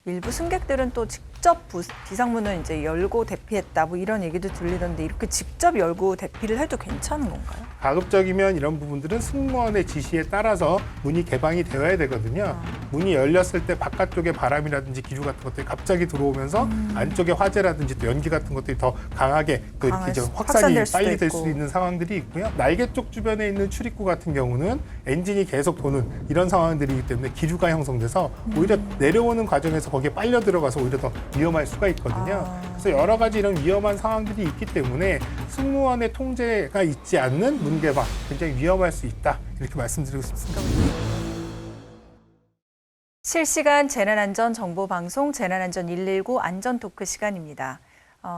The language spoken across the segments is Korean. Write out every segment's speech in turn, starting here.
일부 승객들은 또 직접 비상문을 이제 열고 대피했다 뭐 이런 얘기도 들리던데 이렇게 직접 열고 대피를 해도 괜찮은 건가요? 가급적이면 이런 부분들은 승무원의 지시에 따라서 문이 개방이 되어야 되거든요. 문이 열렸을 때 바깥쪽에 바람이라든지 기류 같은 것들이 갑자기 들어오면서 안쪽에 화재라든지 또 연기 같은 것들이 더 강하게 또 이렇게 좀 확산이 빨리 될 수 있는 상황들이 있고요. 날개 쪽 주변에 있는 출입구 같은 경우는 엔진이 계속 도는 이런 상황들이기 때문에 기류가 형성돼서 오히려 내려오는 과정에서 거기에 빨려 들어가서 오히려 더 위험할 수가 있거든요. 그래서 여러 가지 이런 위험한 상황들이 있기 때문에 승무원의 통제가 있지 않는 문 개방 굉장히 위험할 수 있다 이렇게 말씀드리고 싶습니다. 실시간 재난안전 정보 방송 재난안전 119 안전토크 시간입니다.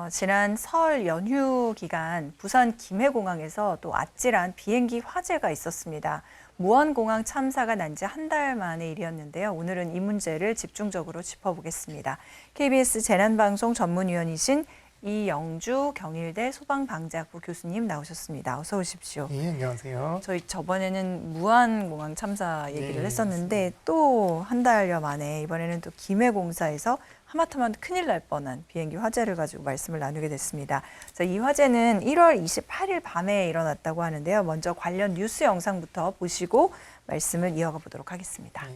지난 설 연휴 기간 부산 김해공항에서 또 아찔한 비행기 화재가 있었습니다. 무안공항 참사가 난 지 한 달 만의 일이었는데요. 오늘은 이 문제를 집중적으로 짚어보겠습니다. KBS 재난방송 전문위원이신 이영주 경일대 소방방재학부 교수님 나오셨습니다. 어서 오십시오. 네, 안녕하세요. 저희 저번에는 무안공항 참사 얘기를 했었는데 또 한 달여 만에 이번에는 또 김해공사에서 하마터면 큰일 날 뻔한 비행기 화재를 가지고 말씀을 나누게 됐습니다. 자, 이 화재는 1월 28일 밤에 일어났다고 하는데요. 먼저 관련 뉴스 영상부터 보시고 말씀을 이어가 보도록 하겠습니다.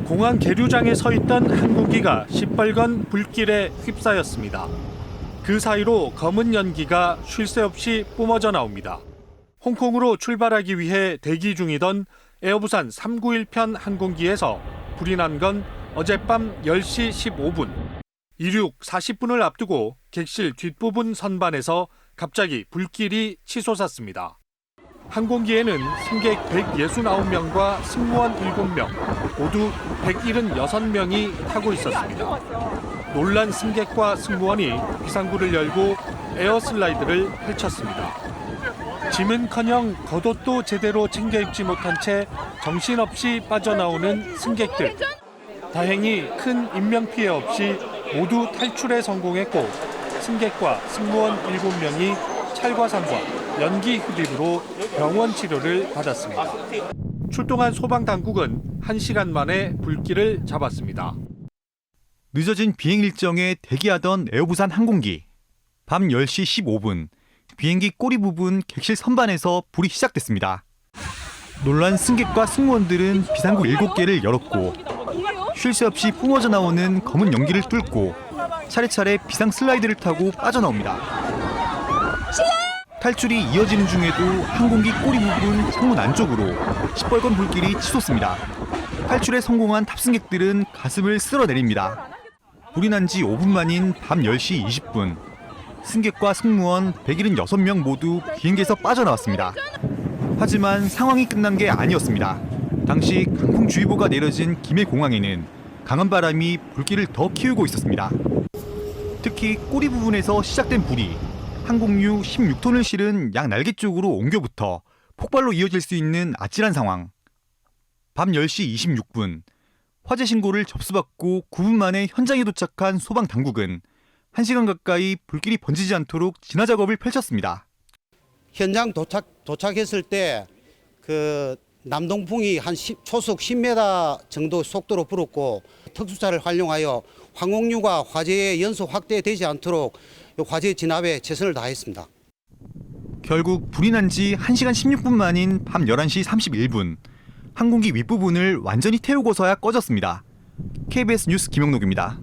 공항 계류장에 서 있던 항공기가 시뻘건 불길에 휩싸였습니다. 그 사이로 검은 연기가 쉴 새 없이 뿜어져 나옵니다. 홍콩으로 출발하기 위해 대기 중이던 에어부산 391편 항공기에서 불이 난 건 어젯밤 10시 15분. 이륙 40분을 앞두고 객실 뒷부분 선반에서 갑자기 불길이 치솟았습니다. 항공기에는 승객 169명과 승무원 7명, 모두 176명이 타고 있었습니다. 놀란 승객과 승무원이 비상구를 열고 에어슬라이드를 펼쳤습니다. 짐은커녕 겉옷도 제대로 챙겨 입지 못한 채 정신없이 빠져나오는 승객들. 다행히 큰 인명피해 없이 모두 탈출에 성공했고 승객과 승무원 7명이 찰과상과 연기 흡입으로 병원 치료를 받았습니다. 출동한 소방당국은 1시간 만에 불길을 잡았습니다. 늦어진 비행 일정에 대기하던 에어부산 항공기. 밤 10시 15분, 비행기 꼬리 부분 객실 선반에서 불이 시작됐습니다. 놀란 승객과 승무원들은 비상구 7개를 열었고 쉴 새 없이 뿜어져 나오는 검은 연기를 뚫고 차례차례 비상 슬라이드를 타고 빠져나옵니다. 탈출이 이어지는 중에도 항공기 꼬리 부분 창문 안쪽으로 시뻘건 불길이 치솟습니다. 탈출에 성공한 탑승객들은 가슴을 쓸어내립니다. 불이 난 지 5분 만인 밤 10시 20분, 승객과 승무원 176명 모두 비행기에서 빠져나왔습니다. 하지만 상황이 끝난 게 아니었습니다. 당시 강풍주의보가 내려진 김해공항에는 강한 바람이 불길을 더 키우고 있었습니다. 특히 꼬리 부분에서 시작된 불이 항공유 16톤을 실은 양 날개 쪽으로 옮겨붙어 폭발로 이어질 수 있는 아찔한 상황. 밤 10시 26분, 화재 신고를 접수받고 9분 만에 현장에 도착한 소방당국은 1시간 가까이 불길이 번지지 않도록 진화 작업을 펼쳤습니다. 현장 도착했을 때 남동풍이 한 초속 10m 정도 속도로 불었고 특수차를 활용하여 항공유가 화재의 연소 확대되지 않도록 화재 진압에 최선을 다했습니다. 결국 불이 난 지 1시간 16분 만인 밤 11시 31분, 항공기 윗부분을 완전히 태우고서야 꺼졌습니다. KBS 뉴스 김영록입니다.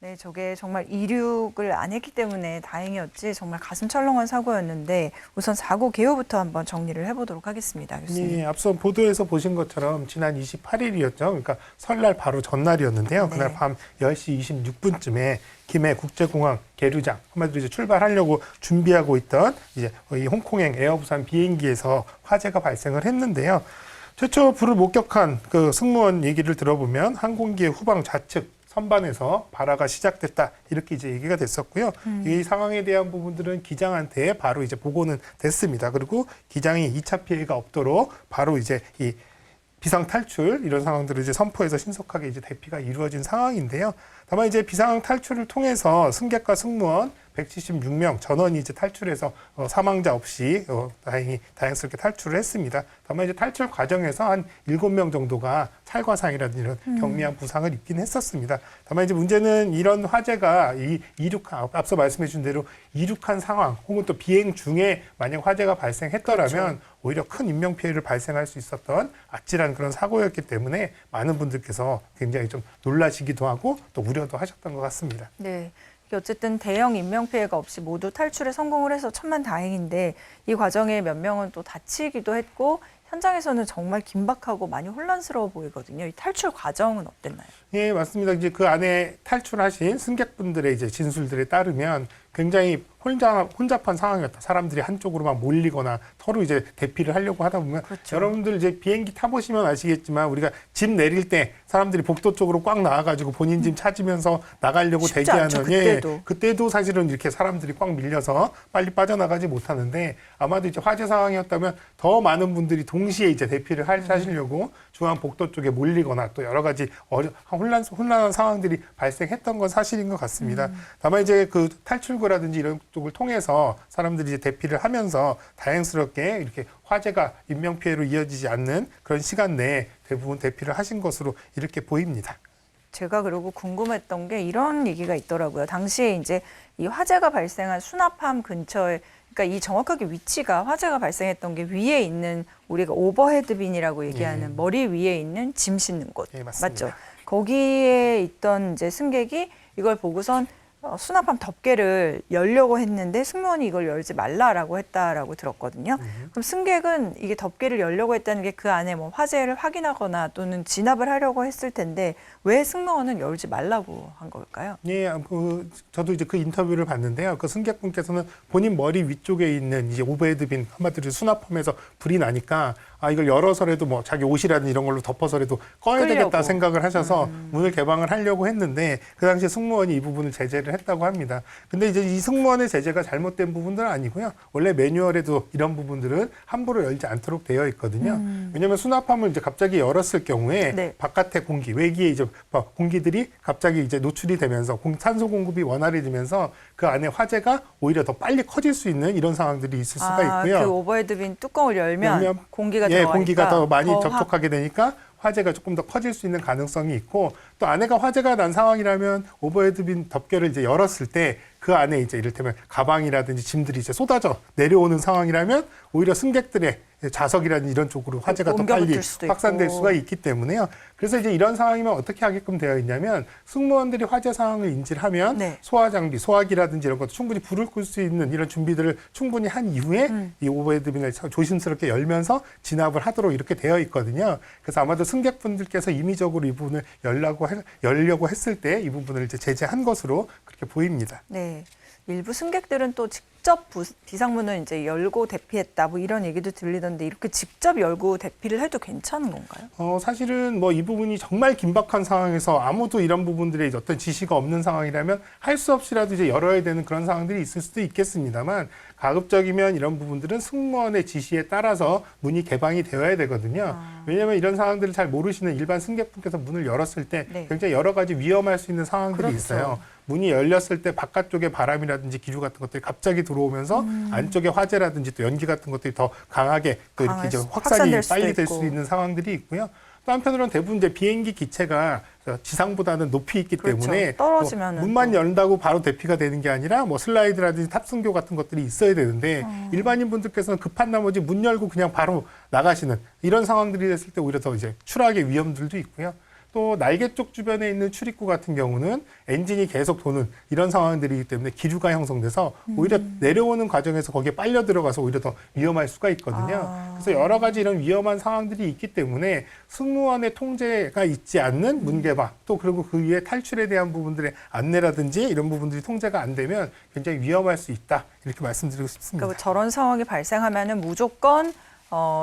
네, 저게 정말 이륙을 안 했기 때문에 다행이었지 정말 가슴 철렁한 사고였는데 우선 사고 개요부터 한번 정리를 해보도록 하겠습니다. 교수님. 네, 앞서 보도에서 보신 것처럼 지난 28일이었죠. 그러니까 설날 바로 전날이었는데요. 네. 그날 밤 10시 26분쯤에 김해 국제공항 계류장, 한마디로 이제 출발하려고 준비하고 있던 이제 이 홍콩행 에어부산 비행기에서 화재가 발생을 했는데요. 최초 불을 목격한 그 승무원 얘기를 들어보면 항공기의 후방 좌측 선반에서 발화가 시작됐다 이렇게 이제 얘기가 됐었고요. 이 상황에 대한 부분들은 기장한테 바로 이제 보고는 됐습니다. 그리고 기장이 2차 피해가 없도록 바로 이제 이 비상 탈출 이런 상황들을 이제 선포해서 신속하게 이제 대피가 이루어진 상황인데요. 다만 이제 비상 탈출을 통해서 승객과 승무원 176명 전원이 이제 탈출해서 사망자 없이 다행스럽게 탈출을 했습니다. 다만 이제 탈출 과정에서 한 7명 정도가 찰과상이라든지 이런 경미한 부상을 입긴 했었습니다. 다만 이제 문제는 이런 화재가 앞서 말씀해 주신 대로 이륙한 상황 혹은 또 비행 중에 만약 화재가 발생했더라면 그렇죠. 오히려 큰 인명 피해를 발생할 수 있었던 아찔한 그런 사고였기 때문에 많은 분들께서 굉장히 좀 놀라시기도 하고 또 우려도 하셨던 것 같습니다. 네. 이게 어쨌든 대형 인명피해가 없이 모두 탈출에 성공을 해서 천만다행인데 이 과정에 몇 명은 또 다치기도 했고 현장에서는 정말 긴박하고 많이 혼란스러워 보이거든요. 이 탈출 과정은 어땠나요? 예, 맞습니다. 이제 그 안에 탈출하신 승객분들의 이제 진술들에 따르면 굉장히 혼잡한 상황이었다. 사람들이 한쪽으로만 몰리거나 서로 이제 대피를 하려고 하다 보면 그렇죠. 여러분들 이제 비행기 타보시면 아시겠지만 우리가 집 내릴 때 사람들이 복도 쪽으로 꽉 나와가지고 본인 집 찾으면서 나가려고 쉽지 대기하는 않죠, 그때도. 그때도 사실은 이렇게 사람들이 꽉 밀려서 빨리 빠져나가지 못하는데 아마도 이제 화재 상황이었다면 더 많은 분들이 동시에 이제 대피를 하시려고 중앙 복도 쪽에 몰리거나 또 여러 가지 혼란한 상황들이 발생했던 건 사실인 것 같습니다. 다만 이제 그 탈출구라든지 이런 쪽을 통해서 사람들이 이제 대피를 하면서 다행스럽게 이렇게 화재가 인명 피해로 이어지지 않는 그런 시간 내에 대부분 대피를 하신 것으로 이렇게 보입니다. 제가 그리고 궁금했던 게 이런 얘기가 있더라고요. 당시에 이제 이 화재가 발생한 수납함 근처에 그러니까 이 정확하게 위치가 화재가 발생했던 게 위에 있는 우리가 오버헤드 빈이라고 얘기하는 머리 위에 있는 짐 싣는 곳. 예, 맞습니다. 맞죠? 거기에 있던 이제 승객이 이걸 보고선 수납함 덮개를 열려고 했는데 승무원이 이걸 열지 말라라고 했다라고 들었거든요. 그럼 승객은 이게 덮개를 열려고 했다는 게 그 안에 뭐 화재를 확인하거나 또는 진압을 하려고 했을 텐데 왜 승무원은 열지 말라고 한 걸까요? 예, 저도 이제 그 인터뷰를 봤는데요. 그 승객분께서는 본인 머리 위쪽에 있는 이제 오버헤드빈 한마디로 수납함에서 불이 나니까 이걸 열어서라도 뭐 자기 옷이라든지 이런 걸로 덮어서라도 꺼야 끌려고. 되겠다 생각을 하셔서 문을 개방을 하려고 했는데 그 당시에 승무원이 이 부분을 제재를 했다고 합니다. 근데 이제 이 승무원의 제재가 잘못된 부분들은 아니고요. 원래 매뉴얼에도 이런 부분들은 함부로 열지 않도록 되어 있거든요. 왜냐하면 수납함을 이제 갑자기 열었을 경우에 네. 바깥의 공기, 외기에 이제 공기들이 갑자기 이제 노출이 되면서 산소 공급이 원활해지면서 그 안에 화재가 오히려 더 빨리 커질 수 있는 이런 상황들이 있을 수가 있고요. 그 오버헤드빈 뚜껑을 열면 공기가 들어가니까 공기가 더 많이 더 접촉하게 되니까 화재가 조금 더 커질 수 있는 가능성이 있고 또 안에가 화재가 난 상황이라면 오버헤드빈 덮개를 이제 열었을 때 그 안에 이제 이를테면 가방이라든지 짐들이 이제 쏟아져 내려오는 상황이라면 오히려 승객들의 자석이라든지 이런 쪽으로 화재가 더 빨리 확산될 수가 있기 때문에요. 그래서 이제 이런 상황이면 어떻게 하게끔 되어 있냐면 승무원들이 화재 상황을 인지를 하면 네. 소화 장비, 소화기라든지 이런 것도 충분히 불을 끌 수 있는 이런 준비들을 충분히 한 이후에 이 오버헤드빈을 조심스럽게 열면서 진압을 하도록 이렇게 되어 있거든요. 그래서 아마도 승객분들께서 임의적으로 이 부분을 열려고 했을 때 이 부분을 이제 제재한 것으로 그렇게 보입니다. 네. 일부 승객들은 또 직접 비상문을 이제 열고 대피했다 뭐 이런 얘기도 들리던데 이렇게 직접 열고 대피를 해도 괜찮은 건가요? 사실은 뭐 이 부분이 정말 긴박한 상황에서 아무도 이런 부분들에 어떤 지시가 없는 상황이라면 할 수 없이라도 이제 열어야 되는 그런 상황들이 있을 수도 있겠습니다만 가급적이면 이런 부분들은 승무원의 지시에 따라서 문이 개방이 되어야 되거든요. 왜냐하면 이런 상황들을 잘 모르시는 일반 승객분께서 문을 열었을 때 네. 굉장히 여러 가지 위험할 수 있는 상황들이 그렇죠. 있어요. 문이 열렸을 때 바깥쪽에 바람이라든지 기류 같은 것들이 갑자기 들어오면서 안쪽에 화재라든지 또 연기 같은 것들이 더 강하게 또 이렇게 이제 확산이 확산될 수도 빨리 될 있고. 수 있는 상황들이 있고요. 또 한편으로는 대부분 이제 비행기 기체가 지상보다는 높이 있기 그렇죠. 때문에 떨어지면은 문만 또. 연다고 바로 대피가 되는 게 아니라 뭐 슬라이드라든지 탑승교 같은 것들이 있어야 되는데 일반인 분들께서는 급한 나머지 문 열고 그냥 바로 나가시는 이런 상황들이 됐을 때 오히려 더 이제 추락의 위험들도 있고요. 또 날개 쪽 주변에 있는 출입구 같은 경우는 엔진이 계속 도는 이런 상황들이기 때문에 기류가 형성돼서 오히려 내려오는 과정에서 거기에 빨려 들어가서 오히려 더 위험할 수가 있거든요. 그래서 여러 가지 이런 위험한 상황들이 있기 때문에 승무원의 통제가 있지 않는 문 개방 또 그리고 그 위에 탈출에 대한 부분들의 안내라든지 이런 부분들이 통제가 안 되면 굉장히 위험할 수 있다 이렇게 말씀드리고 싶습니다. 그러니까 저런 상황이 발생하면은 무조건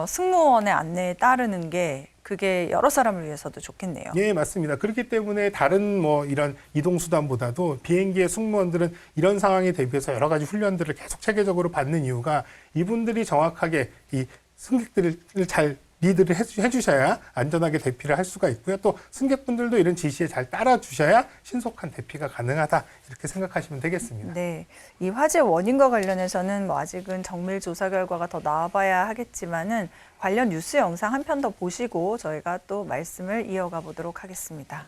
승무원의 안내에 따르는 게 그게 여러 사람을 위해서도 좋겠네요. 예, 맞습니다. 그렇기 때문에 다른 뭐 이런 이동수단보다도 비행기의 승무원들은 이런 상황에 대비해서 여러 가지 훈련들을 계속 체계적으로 받는 이유가 이분들이 정확하게 이 승객들을 잘 리드를 해주셔야 안전하게 대피를 할 수가 있고요. 또 승객분들도 이런 지시에 잘 따라주셔야 신속한 대피가 가능하다 이렇게 생각하시면 되겠습니다. 네, 이 화재 원인과 관련해서는 뭐 아직은 정밀 조사 결과가 더 나와봐야 하겠지만은 관련 뉴스 영상 한 편 더 보시고 저희가 또 말씀을 이어가 보도록 하겠습니다.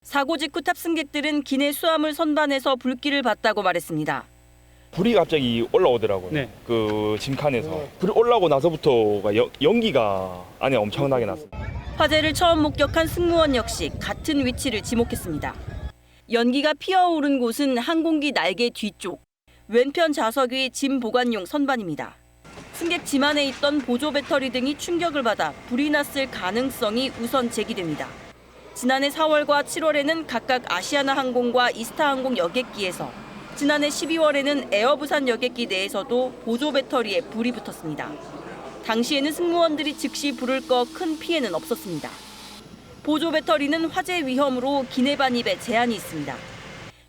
사고 직후 탑승객들은 기내 수화물 선반에서 불길을 봤다고 말했습니다. 불이 갑자기 올라오더라고요. 네. 그 짐칸에서. 불이 올라오고 나서부터가 연기가 안에 엄청나게 났어요. 화재를 처음 목격한 승무원 역시 같은 위치를 지목했습니다. 연기가 피어오른 곳은 항공기 날개 뒤쪽, 왼편 좌석 위 짐 보관용 선반입니다. 승객 짐 안에 있던 보조 배터리 등이 충격을 받아 불이 났을 가능성이 우선 제기됩니다. 지난해 4월과 7월에는 각각 아시아나 항공과 이스타 항공 여객기에서, 지난해 12월에는 에어부산 여객기 내에서도 보조 배터리에 불이 붙었습니다. 당시에는 승무원들이 즉시 불을 꺼 큰 피해는 없었습니다. 보조 배터리는 화재 위험으로 기내 반입에 제한이 있습니다.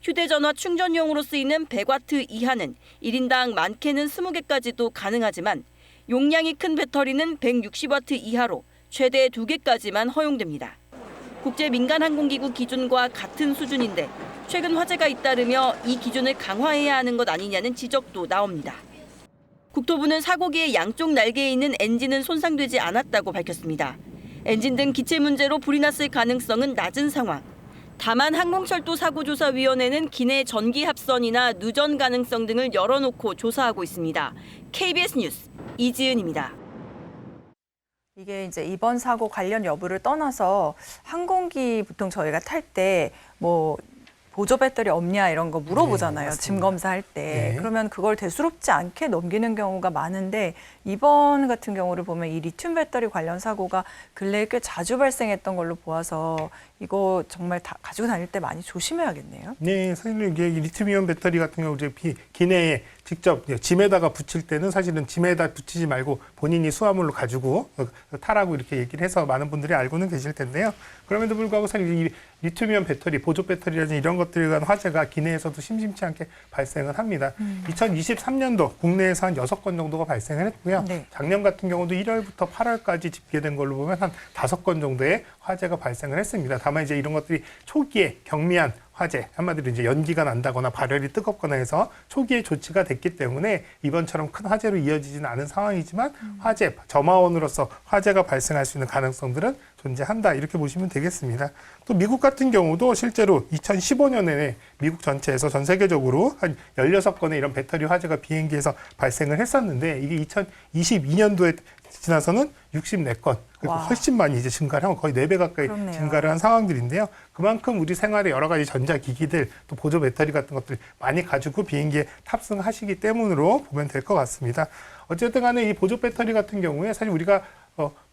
휴대전화 충전용으로 쓰이는 100와트 이하는 1인당 많게는 20개까지도 가능하지만 용량이 큰 배터리는 160와트 이하로 최대 2개까지만 허용됩니다. 국제민간항공기구 기준과 같은 수준인데 최근 화재가 잇따르며 이 기준을 강화해야 하는 것 아니냐는 지적도 나옵니다. 국토부는 사고기의 양쪽 날개에 있는 엔진은 손상되지 않았다고 밝혔습니다. 엔진 등 기체 문제로 불이 났을 가능성은 낮은 상황. 다만 항공철도사고조사위원회는 기내 전기 합선이나 누전 가능성 등을 열어놓고 조사하고 있습니다. KBS 뉴스 이지은입니다. 이게 이제 이번 사고 관련 여부를 떠나서 항공기 보통 저희가 탈 때 뭐 보조 배터리 없냐 이런 거 물어보잖아요. 네, 짐 검사할 때. 네. 그러면 그걸 대수롭지 않게 넘기는 경우가 많은데 이번 같은 경우를 보면 이 리튬 배터리 관련 사고가 근래에 꽤 자주 발생했던 걸로 보아서 이거 정말 다 가지고 다닐 때 많이 조심해야겠네요. 네, 사실 이게 리튬이온 배터리 같은 경우 이제 기내에 직접 짐에다가 붙일 때는 사실은 짐에다 붙이지 말고 본인이 수화물로 가지고 타라고 이렇게 얘기를 해서 많은 분들이 알고는 계실 텐데요. 그럼에도 불구하고 사실 이 리튬이온 배터리, 보조 배터리라든지 이런 것들에 관한 화재가 기내에서도 심심치 않게 발생을 합니다. 2023년도 국내에서 한 6건 정도가 발생을 했고요. 네. 작년 같은 경우도 1월부터 8월까지 집계된 걸로 보면 한 5건 정도의 화재가 발생을 했습니다. 다만 이제 이런 것들이 초기에 경미한 화재, 한마디로 이제 연기가 난다거나 발열이 뜨겁거나 해서 초기에 조치가 됐기 때문에 이번처럼 큰 화재로 이어지지는 않은 상황이지만 화재, 점화원으로서 화재가 발생할 수 있는 가능성들은 존재한다. 이렇게 보시면 되겠습니다. 또 미국 같은 경우도 실제로 2015년에 미국 전체에서 전 세계적으로 한 16건의 이런 배터리 화재가 비행기에서 발생을 했었는데 이게 2022년도에 지나서는 64건, 그리고 와. 훨씬 많이 이제 증가를 하고 거의 4배 가까이 그렇네요. 증가를 한 상황들인데요. 그만큼 우리 생활에 여러 가지 전자기기들, 또 보조 배터리 같은 것들 많이 가지고 비행기에 탑승하시기 때문으로 보면 될 것 같습니다. 어쨌든 간에 이 보조 배터리 같은 경우에 사실 우리가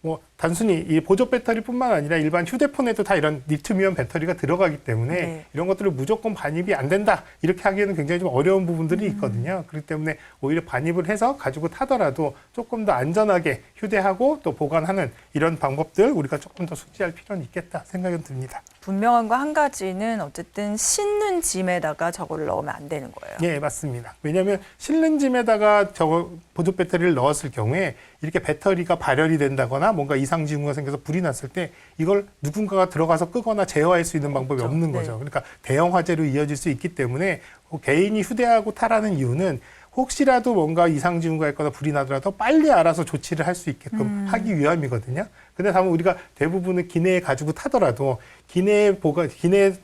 뭐 단순히 이 보조 배터리뿐만 아니라 일반 휴대폰에도 다 이런 리튬이온 배터리가 들어가기 때문에 네. 이런 것들을 무조건 반입이 안 된다 이렇게 하기에는 굉장히 좀 어려운 부분들이 있거든요. 그렇기 때문에 오히려 반입을 해서 가지고 타더라도 조금 더 안전하게 휴대하고 또 보관하는 이런 방법들 우리가 조금 더 숙지할 필요는 있겠다 생각이 듭니다. 분명한 거 한 가지는 어쨌든 싣는 짐에다가 저거를 넣으면 안 되는 거예요. 예, 맞습니다. 왜냐하면 실는 짐에다가 저거 보조 배터리를 넣었을 경우에 이렇게 배터리가 발열이 된다거나 뭔가 이상 징후가 생겨서 불이 났을 때 이걸 누군가가 들어가서 끄거나 제어할 수 있는 방법이 그렇죠. 없는 네. 거죠. 그러니까 대형 화재로 이어질 수 있기 때문에 개인이 휴대하고 타라는 이유는 혹시라도 뭔가 이상 징후가 있거나 불이 나더라도 빨리 알아서 조치를 할 수 있게끔 하기 위함이거든요. 근데 다만 우리가 대부분은 기내에 가지고 타더라도 기내에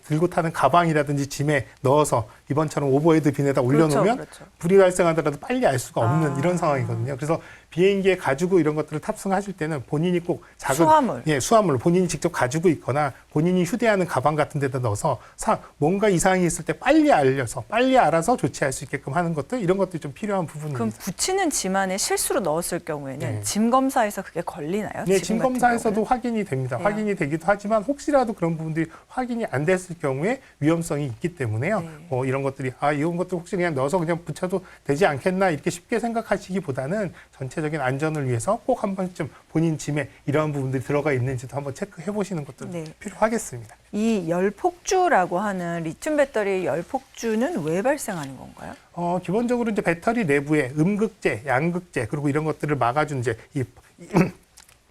들고 타는 가방이라든지 짐에 넣어서 이번처럼 오버헤드 빈에다 올려놓으면 그렇죠. 불이 발생하더라도 빨리 알 수가 없는 아. 이런 상황이거든요. 그래서 비행기에 가지고 이런 것들을 탑승하실 때는 본인이 꼭 작은 수화물. 수화물을 본인이 직접 가지고 있거나 본인이 휴대하는 가방 같은 데다 넣어서 뭔가 이상이 있을 때 빨리 알아서 조치할 수 있게끔 하는 것들 이런 것들이 좀 필요한 부분입니다. 그럼 붙이는 짐 안에 실수로 넣었을 경우에는 네. 짐 검사에서 그게 걸리나요? 네, 짐 짐 같은 검사에서도 경우는? 확인이 됩니다. 네. 확인이 되기도 하지만 혹시라도 그런 부분들이 확인이 안 됐을 경우에 위험성이 있기 때문에요. 네. 이런 것들이 이런 것들 혹시 그냥 넣어서 그냥 붙여도 되지 않겠나 이렇게 쉽게 생각하시기보다는 전체적인 안전을 위해서 꼭 한 번쯤 본인 짐에 이러한 부분들이 들어가 있는지도 한번 체크해 보시는 것도 네. 필요하겠습니다. 이 열폭주라고 하는 리튬 배터리 열폭주는 왜 발생하는 건가요? 기본적으로 이제 배터리 내부에 음극재, 양극재 그리고 이런 것들을 막아준 이제 이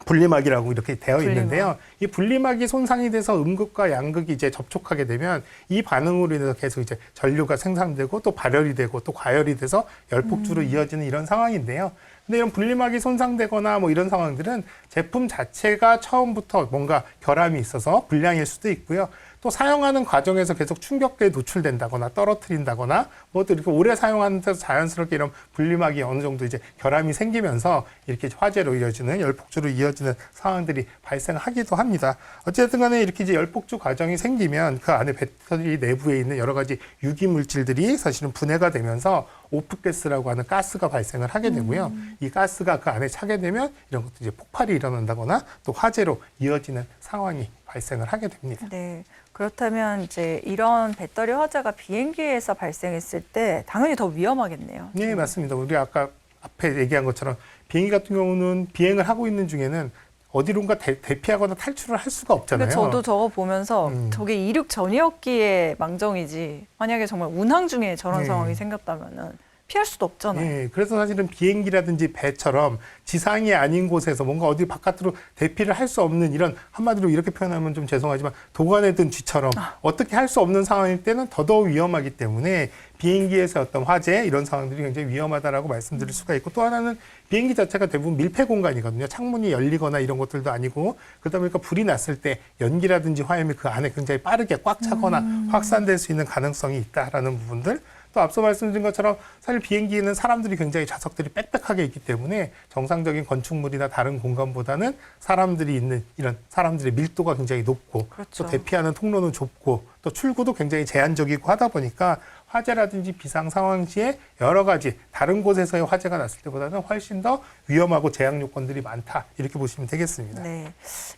분리막이라고 이렇게 되어 분리막. 있는데요. 이 분리막이 손상이 돼서 음극과 양극이 이제 접촉하게 되면 이 반응으로 인해서 계속 이제 전류가 생산되고 또 발열이 되고 또 과열이 돼서 열폭주로 이어지는 이런 상황인데요. 근데 이런 분리막이 손상되거나 뭐 이런 상황들은 제품 자체가 처음부터 뭔가 결함이 있어서 불량일 수도 있고요. 또 사용하는 과정에서 계속 충격에 노출된다거나 떨어뜨린다거나 뭐 또 이렇게 오래 사용하는 데서 자연스럽게 이런 분리막이 어느 정도 이제 결함이 생기면서 이렇게 화재로 이어지는 열폭주로 이어지는 상황들이 발생하기도 합니다. 어쨌든 간에 이렇게 이제 열폭주 과정이 생기면 그 안에 배터리 내부에 있는 여러 가지 유기 물질들이 사실은 분해가 되면서 오프가스라고 하는 가스가 발생을 하게 되고요. 이 가스가 그 안에 차게 되면 이런 것도 이제 폭발이 일어난다거나 또 화재로 이어지는 상황이 발생을 하게 됩니다. 네. 그렇다면 이제 이런 배터리 화재가 비행기에서 발생했을 때 당연히 더 위험하겠네요. 네, 맞습니다. 우리 아까 앞에 얘기한 것처럼 비행기 같은 경우는 비행을 하고 있는 중에는 어디론가 대피하거나 탈출을 할 수가 없잖아요. 근데 저도 저거 보면서 저게 이륙 전이었기에 망정이지 만약에 정말 운항 중에 저런 네. 상황이 생겼다면은 피할 수도 없잖아요. 네, 그래서 사실은 비행기라든지 배처럼 지상이 아닌 곳에서 뭔가 어디 바깥으로 대피를 할 수 없는 이런 한마디로 이렇게 표현하면 좀 죄송하지만 도관에 든 쥐처럼 어떻게 할 수 없는 상황일 때는 더더욱 위험하기 때문에 비행기에서 어떤 화재 이런 상황들이 굉장히 위험하다라고 말씀드릴 수가 있고 또 하나는 비행기 자체가 대부분 밀폐 공간이거든요. 창문이 열리거나 이런 것들도 아니고 그러다 보니까 불이 났을 때 연기라든지 화염이 그 안에 굉장히 빠르게 꽉 차거나 확산될 수 있는 가능성이 있다라는 부분들 또 앞서 말씀드린 것처럼 사실 비행기에는 사람들이 굉장히 좌석들이 빽빽하게 있기 때문에 정상적인 건축물이나 다른 공간보다는 사람들이 있는 이런 사람들의 밀도가 굉장히 높고 그렇죠. 또 대피하는 통로는 좁고 또 출구도 굉장히 제한적이고 하다 보니까 화재라든지 비상 상황 시에 여러 가지 다른 곳에서의 화재가 났을 때보다는 훨씬 더 위험하고 제약 요건들이 많다 이렇게 보시면 되겠습니다. 네.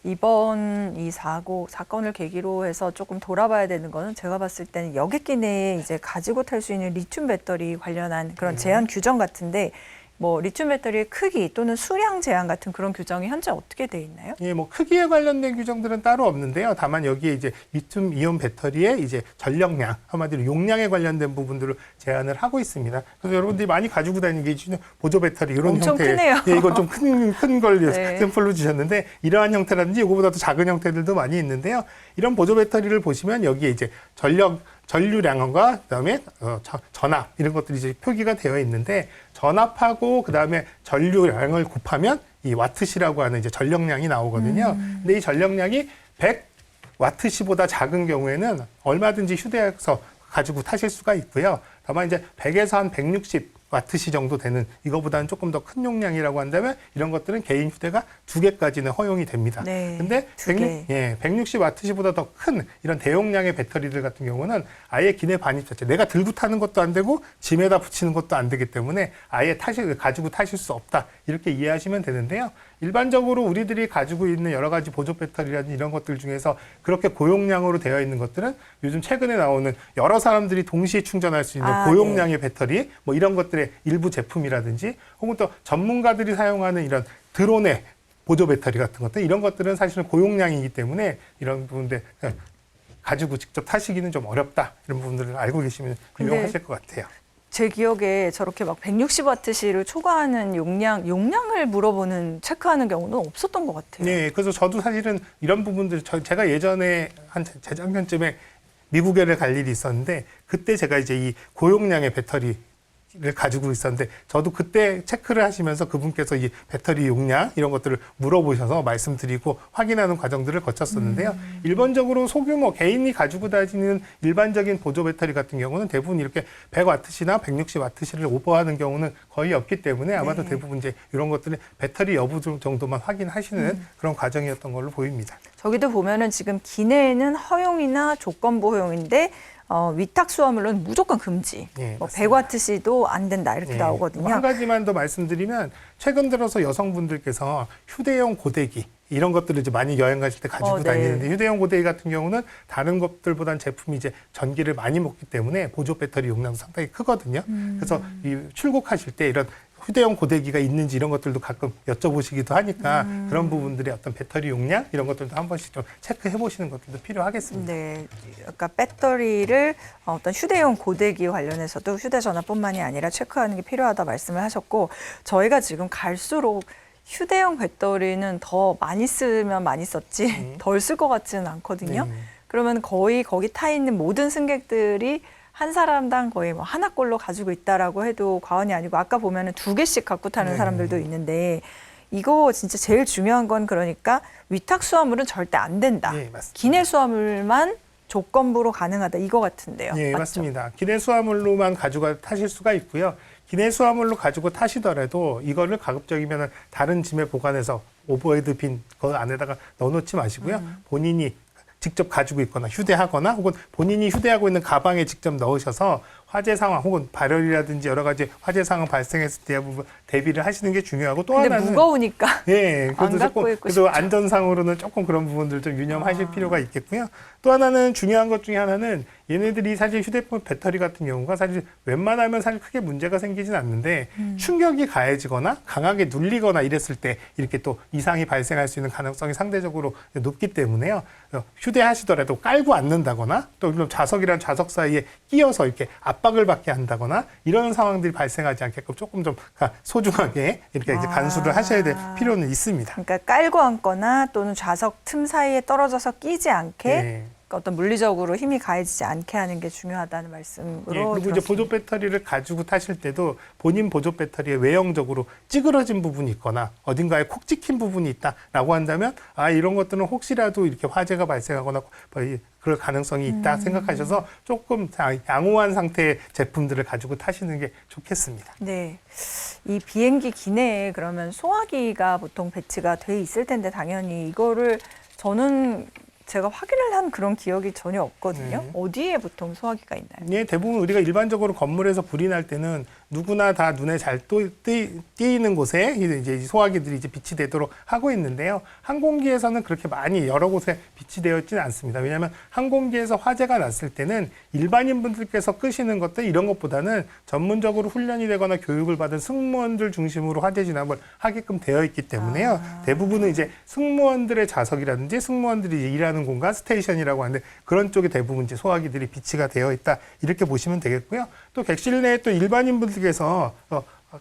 이번 이 사건을 계기로 해서 조금 돌아봐야 되는 거는 제가 봤을 때는 여객기 내에 이제 가지고 탈 수 있는 리튬 배터리 관련한 그런 제한 규정 같은데 뭐 리튬 배터리의 크기 또는 수량 제한 같은 그런 규정이 현재 어떻게 돼 있나요? 예, 뭐 크기에 관련된 규정들은 따로 없는데요. 다만 여기에 이제 리튬 이온 배터리의 이제 전력량, 한마디로 용량에 관련된 부분들을 제한을 하고 있습니다. 그래서 여러분들이 많이 가지고 다니는 게 보조 배터리 이런 엄청 형태. 크네요. 예, 이건 좀 큰 걸 네. 샘플로 주셨는데 이러한 형태라든지 이거보다 더 작은 형태들도 많이 있는데요. 이런 보조 배터리를 보시면 여기에 이제 전류량과 그다음에 전압 이런 것들이 이제 표기가 되어 있는데 전압하고 그다음에 전류량을 곱하면 이 와트시라고 하는 이제 전력량이 나오거든요. 근데 이 전력량이 100와트시보다 작은 경우에는 얼마든지 휴대해서 가지고 타실 수가 있고요. 다만 이제 100에서 한 160와트시 정도 되는 이거보다는 조금 더 큰 용량이라고 한다면 이런 것들은 개인 휴대가 2개까지는 허용이 됩니다. 네, 근데 160와트시보다 더 큰 이런 대용량의 배터리들 같은 경우는 아예 기내 반입 자체 내가 들고 타는 것도 안 되고 짐에다 붙이는 것도 안 되기 때문에 아예 가지고 타실 수 없다 이렇게 이해하시면 되는데요. 일반적으로 우리들이 가지고 있는 여러 가지 보조 배터리라든지 이런 것들 중에서 그렇게 고용량으로 되어 있는 것들은 요즘 최근에 나오는 여러 사람들이 동시에 충전할 수 있는 고용량의 배터리 뭐 이런 것들의 일부 제품이라든지 혹은 또 전문가들이 사용하는 이런 드론의 보조 배터리 같은 것들 이런 것들은 사실은 고용량이기 때문에 이런 부분들 가지고 직접 타시기는 좀 어렵다 이런 부분들을 알고 계시면 유용하실 것 같아요. 제 기억에 저렇게 막 160와트시를 초과하는 용량을 물어보는 체크하는 경우는 없었던 것 같아요. 네, 그래서 저도 사실은 이런 부분들 제가 예전에 한 재작년쯤에 미국에 갈 일이 있었는데 그때 제가 이제 이 고용량의 배터리를 가지고 있었는데 저도 그때 체크를 하시면서 그분께서 이 배터리 용량 이런 것들을 물어보셔서 말씀드리고 확인하는 과정들을 거쳤었는데요. 일반적으로 소규모 개인이 가지고 다니는 일반적인 보조 배터리 같은 경우는 대부분 이렇게 100와트시나 160와트시를 오버하는 경우는 거의 없기 때문에 아마도 대부분 이제 이런 것들은 배터리 여부 정도만 확인하시는 그런 과정이었던 걸로 보입니다. 저기도 보면은 지금 기내에는 허용이나 조건부 허용인데 위탁 수화물은 무조건 금지. 네, 뭐 맞습니다. 100와트시도 안 된다 이렇게 네, 나오거든요. 한 가지만 더 말씀드리면 최근 들어서 여성분들께서 휴대용 고데기 이런 것들을 이제 많이 여행 가실 때 가지고 네. 다니는데 휴대용 고데기 같은 경우는 다른 것들보다는 제품이 이제 전기를 많이 먹기 때문에 보조 배터리 용량도 상당히 크거든요. 그래서 이 출국하실 때 이런 휴대용 고데기가 있는지 이런 것들도 가끔 여쭤보시기도 하니까 그런 부분들의 어떤 배터리 용량 이런 것들도 한 번씩 좀 체크해 보시는 것들도 필요하겠습니다. 네, 그러니까 배터리를 어떤 휴대용 고데기 관련해서도 휴대전화뿐만이 아니라 체크하는 게 필요하다 말씀을 하셨고 저희가 지금 갈수록 휴대용 배터리는 더 많이 쓰면 많이 썼지 덜 쓸 것 같지는 않거든요. 네. 그러면 거의 거기 타 있는 모든 승객들이 한 사람당 거의 뭐 하나꼴로 가지고 있다라고 해도 과언이 아니고 아까 보면은 2개씩 갖고 타는 네. 사람들도 있는데 이거 진짜 제일 중요한 건 그러니까 위탁 수화물은 절대 안 된다. 예, 맞습니다. 기내 수화물만 조건부로 가능하다 이거 같은데요. 예, 맞죠? 맞습니다. 기내 수화물로만 가지고 타실 수가 있고요. 기내 수화물로 가지고 타시더라도 이거를 가급적이면 다른 짐에 보관해서 오버헤드 빈 그 안에다가 넣어놓지 마시고요. 본인이 직접 가지고 있거나 휴대하거나 혹은 본인이 휴대하고 있는 가방에 직접 넣으셔서 화재 상황 혹은 발열이라든지 여러 가지 화재 상황 발생했을 때 대비를 하시는 게 중요하고 또 근데 하나는 무거우니까 예, 안 그래도 갖고 조금 있고 그래도 싶죠. 안전상으로는 조금 그런 부분들 좀 유념하실 필요가 있겠고요. 또 하나는 중요한 것 중에 하나는 얘네들이 사실 휴대폰 배터리 같은 경우가 사실 웬만하면 사실 크게 문제가 생기진 않는데 충격이 가해지거나 강하게 눌리거나 이랬을 때 이렇게 또 이상이 발생할 수 있는 가능성이 상대적으로 높기 때문에요. 휴대하시더라도 깔고 앉는다거나 또 좌석이랑 좌석 사이에 끼어서 이렇게 압박을 받게 한다거나 이런 상황들이 발생하지 않게끔 조금 좀 소중하게 이렇게 이제 간수를 하셔야 될 필요는 있습니다. 그러니까 깔고 앉거나 또는 좌석 틈 사이에 떨어져서 끼지 않게 네. 어떤 물리적으로 힘이 가해지지 않게 하는 게 중요하다는 말씀으로 예, 그리고 이제 들었습니다. 보조 배터리를 가지고 타실 때도 본인 보조 배터리에 외형적으로 찌그러진 부분이 있거나 어딘가에 콕 찍힌 부분이 있다라고 한다면 이런 것들은 혹시라도 이렇게 화재가 발생하거나 그럴 가능성이 있다 생각하셔서 조금 양호한 상태의 제품들을 가지고 타시는 게 좋겠습니다. 네. 이 비행기 기내에 그러면 소화기가 보통 배치가 돼 있을 텐데 당연히 이거를 저는 제가 확인을 한 그런 기억이 전혀 없거든요. 네. 어디에 보통 소화기가 있나요? 예, 대부분 우리가 일반적으로 건물에서 불이 날 때는 누구나 다 눈에 잘 띄는 곳에 이제 소화기들이 이제 비치되도록 하고 있는데요. 항공기에서는 그렇게 많이 여러 곳에 비치되어 있지는 않습니다. 왜냐하면 항공기에서 화재가 났을 때는 일반인 분들께서 끄시는 것들 이런 것보다는 전문적으로 훈련이 되거나 교육을 받은 승무원들 중심으로 화재 진압을 하게끔 되어 있기 때문에요. 대부분은 이제 승무원들의 좌석이라든지 승무원들이 이제 일하는 공간 스테이션이라고 하는데 그런 쪽에 대부분 이제 소화기들이 비치가 되어 있다 이렇게 보시면 되겠고요. 또 객실 내에 또 일반인 분들께서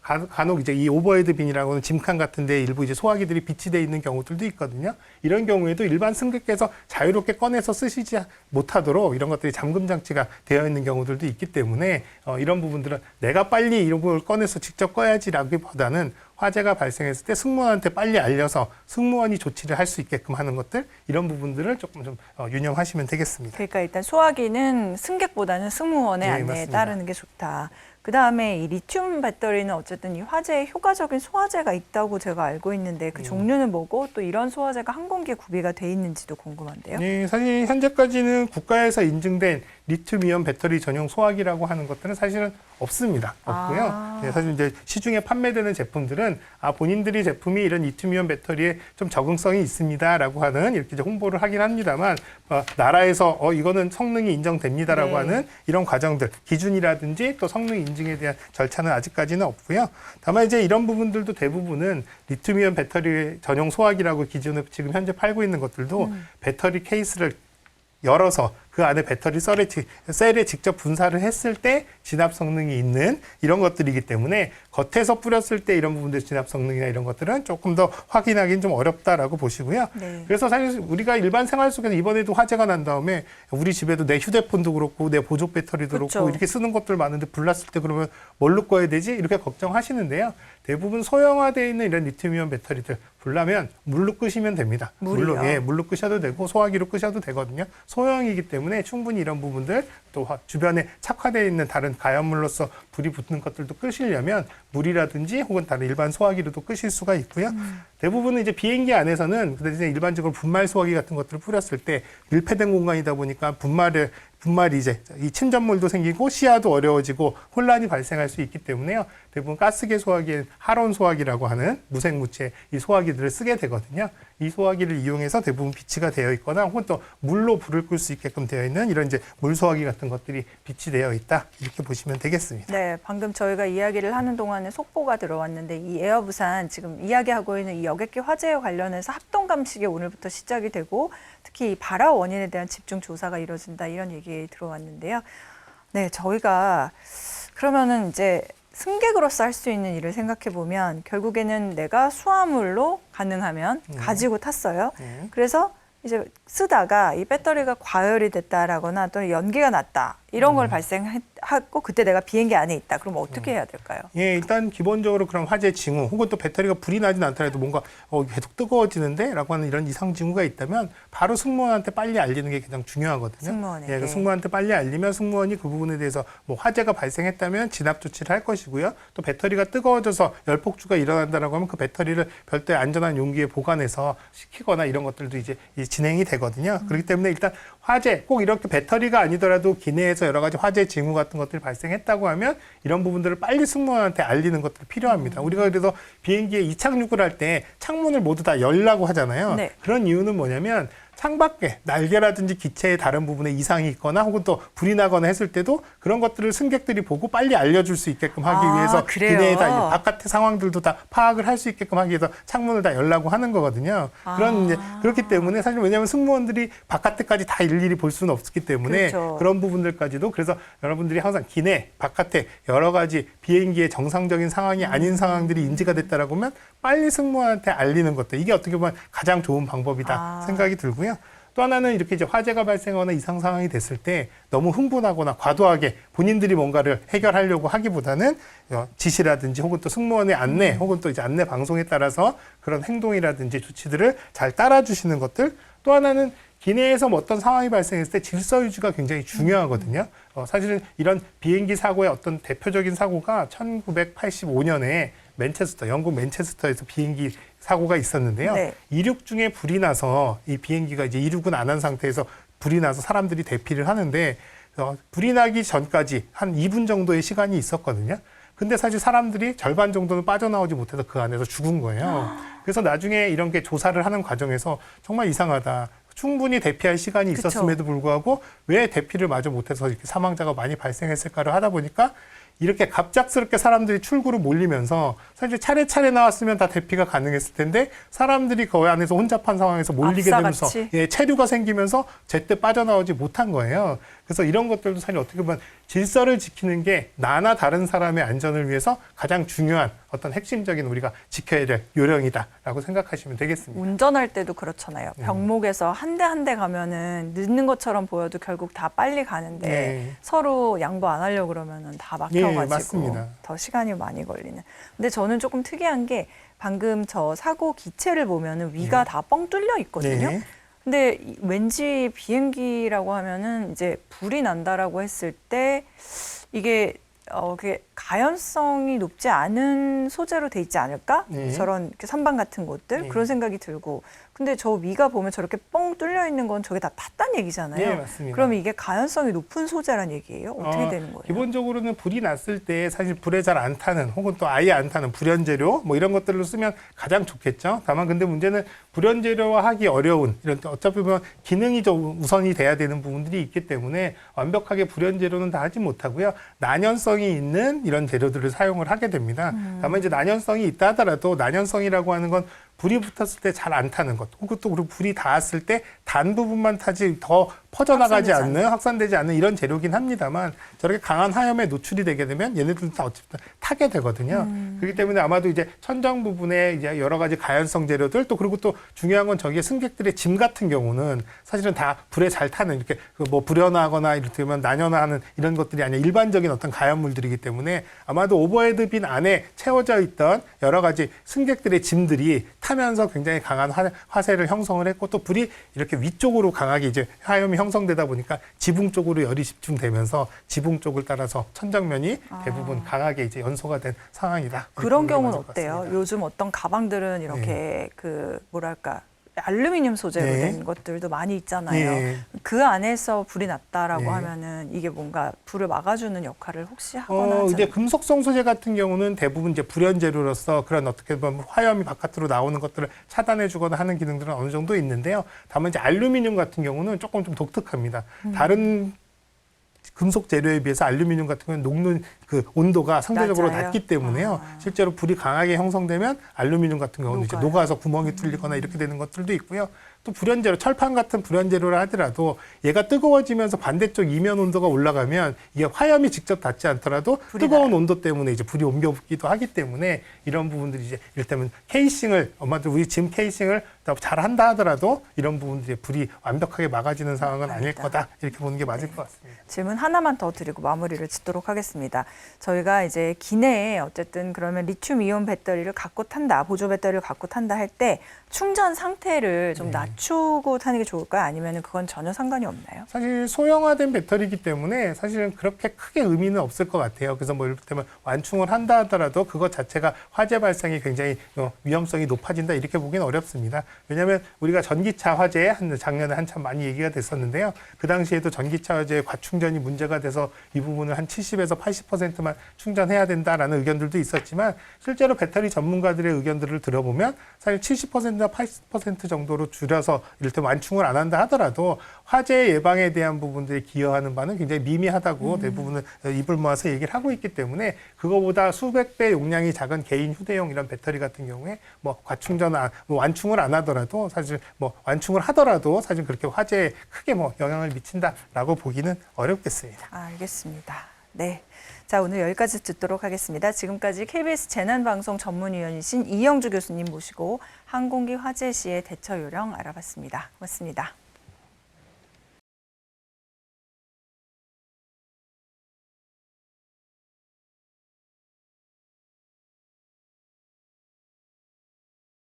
간혹 이제 이 오버헤드 빈이라고 하는 짐칸 같은 데 일부 이제 소화기들이 비치되어 있는 경우들도 있거든요. 이런 경우에도 일반 승객께서 자유롭게 꺼내서 쓰시지 못하도록 이런 것들이 잠금 장치가 되어 있는 경우들도 있기 때문에 이런 부분들은 내가 빨리 이런 걸 꺼내서 직접 꺼야지라기보다는 화재가 발생했을 때 승무원한테 빨리 알려서 승무원이 조치를 할 수 있게끔 하는 것들 이런 부분들을 조금 좀 유념하시면 되겠습니다. 그러니까 일단 소화기는 승객보다는 승무원의 네, 안내에 맞습니다. 따르는 게 좋다. 그다음에 이 리튬 배터리는 어쨌든 이 화재에 효과적인 소화제가 있다고 제가 알고 있는데 그 종류는 뭐고 또 이런 소화제가 항공기에 구비가 돼 있는지도 궁금한데요. 네, 사실 현재까지는 국가에서 인증된 리튬이온 배터리 전용 소화기라고 하는 것들은 사실은 없습니다. 없고요. 네, 사실 이제 시중에 판매되는 제품들은 본인들이 제품이 이런 리튬이온 배터리에 좀 적응성이 있습니다라고 하는 이렇게 이제 홍보를 하긴 합니다만 나라에서 이거는 성능이 인정됩니다라고 네. 하는 이런 과정들 기준이라든지 또 성능 인증에 대한 절차는 아직까지는 없고요. 다만 이제 이런 부분들도 대부분은 리튬이온 배터리 전용 소화기라고 기존에 지금 현재 팔고 있는 것들도 배터리 케이스를 열어서 그 안에 배터리 셀에 직접 분사를 했을 때 진압 성능이 있는 이런 것들이기 때문에 겉에서 뿌렸을 때 이런 부분들 진압 성능이나 이런 것들은 조금 더 확인하기는 좀 어렵다라고 보시고요. 네. 그래서 사실 우리가 일반 생활 속에서 이번에도 화재가 난 다음에 우리 집에도 내 휴대폰도 그렇고 내 보조 배터리도 그렇죠. 그렇고 이렇게 쓰는 것들 많은데 불났을 때 그러면 뭘로 꺼야 되지? 이렇게 걱정하시는데요. 대부분 소형화되어 있는 이런 리튬이온 배터리들 불나면 물로 끄시면 됩니다. 물이요? 물로 끄셔도 되고 소화기로 끄셔도 되거든요. 소형이기 때문에 충분히 이런 부분들 또 주변에 착화되어 있는 다른 가연물로서 불이 붙는 것들도 끄시려면 물이라든지 혹은 다른 일반 소화기로도 끄실 수가 있고요. 대부분은 이제 비행기 안에서는 이제 일반적으로 분말 소화기 같은 것들을 뿌렸을 때 밀폐된 공간이다 보니까 분말이 이제 이 침전물도 생기고 시야도 어려워지고 혼란이 발생할 수 있기 때문에요. 대부분 가스계 소화기엔 하론 소화기라고 하는 무색무체 이 소화기들을 쓰게 되거든요. 이 소화기를 이용해서 대부분 비치가 되어 있거나 혹은 또 물로 불을 끌 수 있게끔 되어 있는 이런 이제 물 소화기 같은 것들이 비치되어 있다 이렇게 보시면 되겠습니다. 네, 방금 저희가 이야기를 하는 동안에 속보가 들어왔는데 이 에어부산 지금 이야기하고 있는 이 여객기 화재에 관련해서 합동 감식이 오늘부터 시작이 되고 특히 이 발화 원인에 대한 집중 조사가 이루어진다 이런 얘기 들어왔는데요. 네, 저희가 그러면은 이제 승객으로서 할 수 있는 일을 생각해 보면 결국에는 내가 수화물로 가능하면 가지고 탔어요. 그래서 이제 쓰다가 이 배터리가 과열이 됐다라거나 또는 연기가 났다 이런 걸 발생하고 그때 내가 비행기 안에 있다. 그럼 어떻게 해야 될까요? 예, 일단 기본적으로 그런 화재 징후 혹은 또 배터리가 불이 나진 않더라도 뭔가 계속 뜨거워지는데 라고 하는 이런 이상 징후가 있다면 바로 승무원한테 빨리 알리는 게 가장 중요하거든요. 승무원에게. 예, 그 승무원한테 빨리 알리면 승무원이 그 부분에 대해서 뭐 화재가 발생했다면 진압 조치를 할 것이고요. 또 배터리가 뜨거워져서 열폭주가 일어난다라고 하면 그 배터리를 별도의 안전한 용기에 보관해서 식히거나 이런 것들도 이제 진행이 되거든요. 그렇기 때문에 일단 화재 꼭 이렇게 배터리가 아니더라도 기내에서 여러 가지 화재 징후 같은 것들이 발생했다고 하면 이런 부분들을 빨리 승무원한테 알리는 것들이 필요합니다. 우리가 그래서 비행기에 이착륙을 할 때 창문을 모두 다 열라고 하잖아요. 네. 그런 이유는 뭐냐면 창밖에 날개라든지 기체의 다른 부분에 이상이 있거나 혹은 또 불이 나거나 했을 때도 그런 것들을 승객들이 보고 빨리 알려줄 수 있게끔 하기 위해서 그래요? 기내에 다 바깥의 상황들도 다 파악을 할 수 있게끔 하기 위해서 창문을 다 열라고 하는 거거든요. 그런 이제 그렇기 때문에 사실 왜냐하면 승무원들이 바깥에까지 다 일일이 볼 수는 없기 때문에 그렇죠. 그런 부분들까지도 그래서 여러분들이 항상 기내 바깥에 여러 가지 비행기의 정상적인 상황이 아닌 상황들이 인지가 됐다라고 하면 빨리 승무원한테 알리는 것도 이게 어떻게 보면 가장 좋은 방법이다 생각이 들고요. 또 하나는 이렇게 이제 화재가 발생하거나 이상 상황이 됐을 때 너무 흥분하거나 과도하게 본인들이 뭔가를 해결하려고 하기보다는 지시라든지 혹은 또 승무원의 안내 혹은 또 이제 안내 방송에 따라서 그런 행동이라든지 조치들을 잘 따라주시는 것들. 또 하나는 기내에서 뭐 어떤 상황이 발생했을 때 질서 유지가 굉장히 중요하거든요. 사실은 이런 비행기 사고의 어떤 대표적인 사고가 1985년에 맨체스터, 영국 맨체스터에서 비행기 사고가 있었는데요. 네. 이륙 중에 불이 나서 이 비행기가 이제 이륙은 안 한 상태에서 불이 나서 사람들이 대피를 하는데 불이 나기 전까지 한 2분 정도의 시간이 있었거든요. 근데 사실 사람들이 절반 정도는 빠져나오지 못해서 그 안에서 죽은 거예요. 그래서 나중에 이런 게 조사를 하는 과정에서 정말 이상하다. 충분히 대피할 시간이 있었음에도 불구하고 왜 대피를 마저 못해서 이렇게 사망자가 많이 발생했을까를 하다 보니까 이렇게 갑작스럽게 사람들이 출구로 몰리면서 사실 차례차례 나왔으면 다 대피가 가능했을 텐데 사람들이 그 안에서 혼잡한 상황에서 몰리게 되면서 압사같이? 체류가 생기면서 제때 빠져나오지 못한 거예요. 그래서 이런 것들도 사실 어떻게 보면 질서를 지키는 게 나나 다른 사람의 안전을 위해서 가장 중요한 어떤 핵심적인 우리가 지켜야 될 요령이다라고 생각하시면 되겠습니다. 운전할 때도 그렇잖아요. 병목에서 한 대 한 대 가면은 늦는 것처럼 보여도 결국 다 빨리 가는데 네. 서로 양보 안 하려고 그러면은 다 막혀가지고 맞습니다. 더 시간이 많이 걸리는. 근데 저는 조금 특이한 게 방금 저 사고 기체를 보면은 위가 다 뻥 뚫려 있거든요. 네. 근데 왠지 비행기라고 하면은 이제 불이 난다라고 했을 때 이게 그게 가연성이 높지 않은 소재로 돼 있지 않을까? 네. 저런 이렇게 선반 같은 곳들 네. 그런 생각이 들고. 근데 저 위가 보면 저렇게 뻥 뚫려 있는 건 저게 다 탔다는 얘기잖아요. 네, 맞습니다. 그럼 이게 가연성이 높은 소재란 얘기예요? 어떻게 되는 거예요? 기본적으로는 불이 났을 때 사실 불에 잘 안 타는 혹은 또 아예 안 타는 불연재료 뭐 이런 것들로 쓰면 가장 좋겠죠. 다만 근데 문제는 불연재료화 하기 어려운 이런 어차피 보면 기능이 좀 우선이 돼야 되는 부분들이 있기 때문에 완벽하게 불연재료는 다 하지 못하고요. 난연성이 있는 이런 재료들을 사용을 하게 됩니다. 다만 이제 난연성이 있다 하더라도 난연성이라고 하는 건 불이 붙었을 때 잘 안 타는 것, 혹은 또 그리고 불이 닿았을 때 단 부분만 타지 더 퍼져나가지 않는, 확산되지 않는 이런 재료긴 합니다만 저렇게 강한 화염에 노출이 되게 되면 얘네들도 다 어쨌든 타게 되거든요. 그렇기 때문에 아마도 이제 천정 부분에 이제 여러 가지 가연성 재료들 또 그리고 또 중요한 건 저기에 승객들의 짐 같은 경우는 사실은 다 불에 잘 타는 이렇게 뭐 불연하거나 이를테면 난연하는 이런 것들이 아니라 일반적인 어떤 가연물들이기 때문에 아마도 오버헤드 빈 안에 채워져 있던 여러 가지 승객들의 짐들이 타면서 굉장히 강한 화세를 형성을 했고 또 불이 이렇게 위쪽으로 강하게 이제 화염이 형성되다 보니까 지붕 쪽으로 열이 집중되면서 지붕 쪽을 따라서 천정면이 대부분 강하게 이제 연소가 된 상황이다. 그런 경우는 맞을 것 어때요? 같습니다. 요즘 어떤 가방들은 이렇게 그 뭐랄까 알루미늄 소재로 네. 된 것들도 많이 있잖아요. 네. 그 안에서 불이 났다라고 네. 하면은 이게 뭔가 불을 막아주는 역할을 혹시 하거나 하잖아요. 이제 금속성 소재 같은 경우는 대부분 이제 불연재료로서 그런 어떻게 보면 화염이 바깥으로 나오는 것들을 차단해주거나 하는 기능들은 어느 정도 있는데요. 다만 이제 알루미늄 같은 경우는 조금 좀 독특합니다. 다른 금속 재료에 비해서 알루미늄 같은 경우는 녹는 그 온도가 상대적으로 낮아요? 낮기 때문에요. 실제로 불이 강하게 형성되면 알루미늄 같은 경우는 이제 녹아요. 녹아서 구멍이 뚫리거나 이렇게 되는 것들도 있고요. 또 불연재료, 철판 같은 불연재료를 하더라도 얘가 뜨거워지면서 반대쪽 이면 온도가 올라가면 이게 화염이 직접 닿지 않더라도 뜨거운 온도 때문에 이제 불이 옮겨붙기도 하기 때문에 이런 부분들이 이제 이를테면 케이싱을 엄마들 우리 짐 케이싱을 잘 한다 하더라도 이런 부분들이 불이 완벽하게 막아지는 상황은 아닐 거다 이렇게 보는 게 맞을 것 같습니다. 질문 하나만 더 드리고 마무리를 짓도록 하겠습니다. 저희가 이제 기내에 어쨌든 그러면 리튬이온 배터리를 갖고 탄다, 보조 배터리를 갖고 탄다 할 때 충전 상태를 좀 낮추고 타는 게 좋을까요? 아니면 그건 전혀 상관이 없나요? 사실 소형화된 배터리이기 때문에 사실은 그렇게 크게 의미는 없을 것 같아요. 그래서 뭐 이를테면 완충을 한다 하더라도 그것 자체가 화재 발생이 굉장히 위험성이 높아진다 이렇게 보기는 어렵습니다. 왜냐하면 우리가 전기차 화재 작년에 한참 많이 얘기가 됐었는데요. 그 당시에도 전기차 화재의 과충전이 문제가 돼서 이 부분을 한 70에서 80%만 충전해야 된다라는 의견들도 있었지만 실제로 배터리 전문가들의 의견들을 들어보면 사실 70%나 80% 정도로 줄여서 이를테면 완충을 안 한다 하더라도 화재 예방에 대한 부분들이 기여하는 바는 굉장히 미미하다고 대부분은 입을 모아서 얘기를 하고 있기 때문에 그거보다 수백 배 용량이 작은 개인 휴대용 이런 배터리 같은 경우에 뭐 완충을 안 하더라도 사실 뭐 완충을 하더라도 사실 그렇게 화재에 크게 뭐 영향을 미친다라고 보기는 어렵겠습니다. 알겠습니다. 네. 자, 오늘 여기까지 듣도록 하겠습니다. 지금까지 KBS 재난방송 전문위원이신 이영주 교수님 모시고 항공기 화재 시의 대처 요령 알아봤습니다. 고맙습니다.